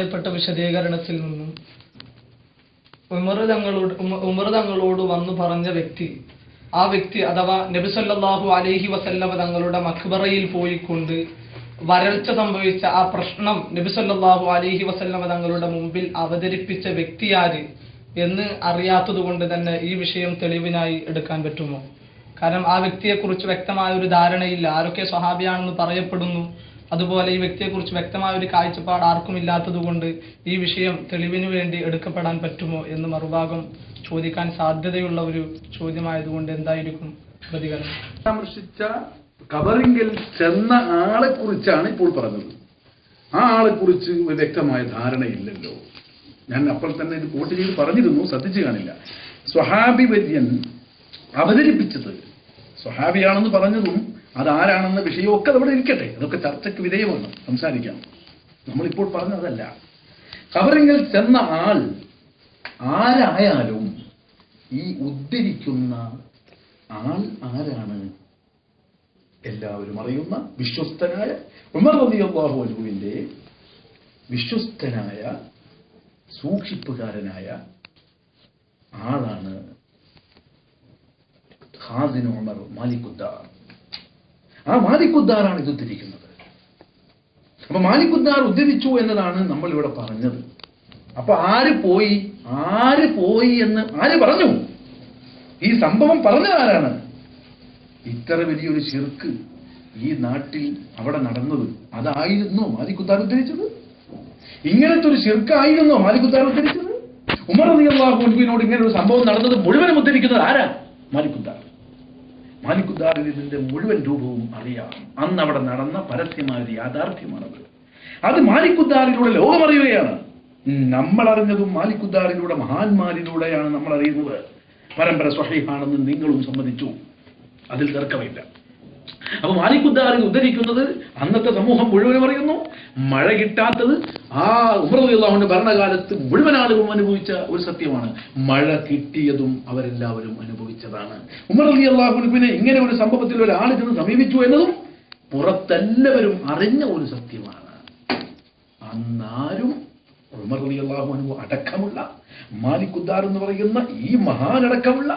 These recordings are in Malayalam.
പറയപ്പെട്ട വിശദീകരണത്തിൽ നിന്നും ഉമർ തങ്ങളോട് വന്നു പറഞ്ഞ വ്യക്തി, ആ വ്യക്തി അഥവാ നബി സല്ലല്ലാഹു അലൈഹി വസല്ലമ തങ്ങളുടെ മഖ്ബറയിൽ പോയിക്കൊണ്ട് വരൾച്ച സംഭവിച്ച ആ പ്രശ്നം നബി സല്ലല്ലാഹു അലൈഹി വസല്ലമ തങ്ങളുടെ മുമ്പിൽ അവതരിപ്പിച്ച വ്യക്തിയാര് എന്ന് അറിയാത്തത് കൊണ്ട് തന്നെ ഈ വിഷയം തെളിവിനായി എടുക്കാൻ പറ്റുമോ? കാരണം ആ വ്യക്തിയെക്കുറിച്ച് വ്യക്തമായ ഒരു ധാരണയില്ല. ആരൊക്കെ സ്വഹാബിയാണെന്ന് പറയപ്പെടുന്നു, അതുപോലെ ഈ വ്യക്തിയെക്കുറിച്ച് വ്യക്തമായ ഒരു കാഴ്ചപ്പാട് ആർക്കും ഇല്ലാത്തത് കൊണ്ട് ഈ വിഷയം തെളിവിന് വേണ്ടി എടുക്കപ്പെടാൻ പറ്റുമോ എന്ന് മറുഭാഗം ചോദിക്കാൻ സാധ്യതയുള്ള ഒരു ചോദ്യമായതുകൊണ്ട് എന്തായിരിക്കും പ്രതികരണം? പരാമർശിച്ച കബറിങ്കിൽ ചെന്ന ആളെ കുറിച്ചാണ് ഇപ്പോൾ പറഞ്ഞത്. ആ ആളെ കുറിച്ച് ഒരു വ്യക്തമായ ധാരണയില്ലല്ലോ. ഞാൻ അപ്പോൾ തന്നെ ഇത് കോട്ട് ചെയ്ത് പറഞ്ഞിരുന്നു, ശ്രദ്ധിച്ചു കാണില്ല. സ്വഹാബി വര്യൻ അവതരിപ്പിച്ചത്, സ്വഹാബിയാണെന്ന് പറഞ്ഞതും അതാരാണെന്ന വിഷയമൊക്കെ അവിടെ ഇരിക്കട്ടെ, അതൊക്കെ ചർച്ചയ്ക്ക് വിധേയമാണ്, സംസാരിക്കാം. നമ്മളിപ്പോൾ പറഞ്ഞതല്ല. കബറിങ്കിൽ ചെന്ന ആൾ ആരായാലും ഈ ഉദ്ധരിക്കുന്ന ആൾ ആരാണ്? എല്ലാവരും അറിയുന്ന വിശ്വസ്തനായ ഉമർ റളിയല്ലാഹു അൻഹുവിന്റെ വിശ്വസ്തനായ സൂക്ഷിപ്പുകാരനായ ആളാണ് ഖാസിൻ ഉമർ മാലിക്കുദ്ദാർ. ആ മാലിക്കുദ്ദാറാണ് ഇത് ഉദ്ധരിക്കുന്നത്. അപ്പൊ മാലിക്കുദ്ദാർ ഉദ്ധരിച്ചു എന്നതാണ് നമ്മൾ ഇവിടെ പറഞ്ഞത്. അപ്പൊ ആര് പോയി എന്ന് ആര് പറഞ്ഞു? ഈ സംഭവം പറഞ്ഞത് ആരാണ്? ഇത്ര വലിയൊരു ശിർക്ക് ഈ നാട്ടിൽ അവിടെ നടന്നത് അതായിരുന്നോ മാലിക്കുദ്ദാർ ഉദ്ധരിച്ചത്? ഇങ്ങനത്തെ ഒരു ശിർക്കായിരുന്നോ മാലിക്കുദ്ദാർ ഉദ്ധരിച്ചത്? ഉമർ റളിയല്ലാഹു അൻഹുവിനോട് ഇങ്ങനെ ഒരു സംഭവം നടന്നത് മുഴുവനും ഉദ്ധരിക്കുന്നത് ആരാ? മാലിക്കുദ്ദാർ. മാലിക്കുദ്ദാറിന് ഇതിന്റെ മുഴുവൻ രൂപവും അറിയാം. അന്ന് അവിടെ നടന്ന പരസ്യമായ യാഥാർത്ഥ്യമാണത്. അത് മാലിക്കുദ്ദാറിലൂടെ ലോകമറിയുകയാണ്. നമ്മൾ അറിഞ്ഞതും മാലിക്കുദ്ദാറിലൂടെ, മഹാന്മാരിലൂടെയാണ് നമ്മൾ അറിയുന്നത്. പരമ്പര സ്വഹീഹാണെന്ന് നിങ്ങളും സമ്മതിച്ചു, അതിൽ തർക്കമില്ല. അപ്പൊ മാലിക്കുദ്ദാറിൽ ഉദ്ധരിക്കുന്നത് അന്നത്തെ സമൂഹം മുഴുവനും അറിയുന്നു. മഴ കിട്ടാത്തത് ആ ഉമർ റളിയല്ലാഹു അൻഹു ഭരണകാലത്ത് മുഴുവൻ ആളുകളും അനുഭവിച്ച ഒരു സത്യമാണ്. മഴ കിട്ടിയതും അവരെല്ലാവരും അനുഭവിച്ചതാണ്. ഉമർ റളിയല്ലാഹു അൻഹുവിനെ ഇങ്ങനെ ഒരു സംഭവത്തിൽ ഒരാൾ ചെന്ന് സമീപിച്ചു എന്നതും പുറത്തെല്ലാവരും അറിഞ്ഞ ഒരു സത്യമാണ്. അന്നാരും ഉമർ റളിയല്ലാഹു അൻഹു അടക്കമുള്ള മാലിക്കുദ്ദാർ എന്ന് പറയുന്ന ഈ മഹാനടക്കമുള്ള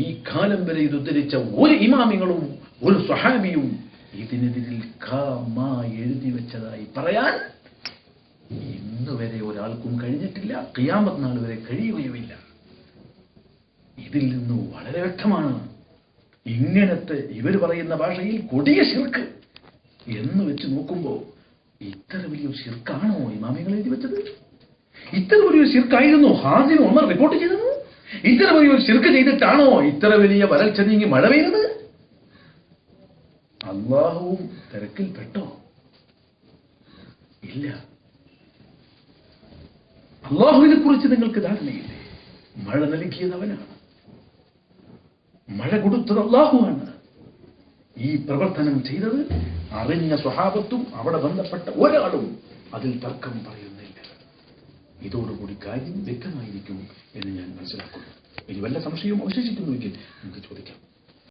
ഈ കാലം വരെ ഇത് ഉദ്ധരിച്ച ഒരു ഇമാമിങ്ങളും ഒരു സ്വഹാബിയും ഇതിനെതിരിൽ എഴുതി വെച്ചതായി പറയാൻ ഇന്ന് വരെ ഒരാൾക്കും കഴിഞ്ഞിട്ടില്ല, ഖിയാമത്ത് നാൾ വരെ കഴിയുകയുമില്ല. ഇതിൽ നിന്ന് വളരെ വ്യക്തമാണ് ഇങ്ങനത്തെ ഇവർ പറയുന്ന ഭാഷയിൽ കൊടിയ ശിർക്ക് എന്ന് വെച്ച് നോക്കുമ്പോൾ ഇത്ര വലിയ ശിർക്കാണോ ഇമാമികൾ എഴുതി വെച്ചത്? ഇത്ര വലിയ ശിർക്കായിരുന്നു ഖാസിൻ ഉമർ റിപ്പോർട്ട് ചെയ്തത്? ഇത്ര വലിയ ശിർക്ക് ചെയ്തിട്ടാണോ ഇത്ര വലിയ വരൾച്ച നീങ്ങി മഴ പെയ്യുന്നത്? അള്ളാഹുവും തിരക്കിൽ പെട്ടോ? ഇല്ല. അള്ളാഹുവിനെ കുറിച്ച് നിങ്ങൾക്ക് ധാരണയില്ലേ? മഴ നൽകിയത് അവനാണ്, മഴ കൊടുത്തത് അള്ളാഹുവാണ്. ഈ പ്രവർത്തനം ചെയ്തത് അറിഞ്ഞ സ്വഹാബത്തും അവിടെ ബന്ധപ്പെട്ട ഒരാളും അതിൽ തർക്കം പറയുന്നില്ല. ഇതോടുകൂടി കാര്യം വ്യക്തമായിരിക്കും എന്ന് ഞാൻ മനസ്സിലാക്കുന്നു. ഇനി വല്ല സംശയവും അവശേഷിക്കുന്നുവെങ്കിൽ നമുക്ക് ചോദിക്കാം.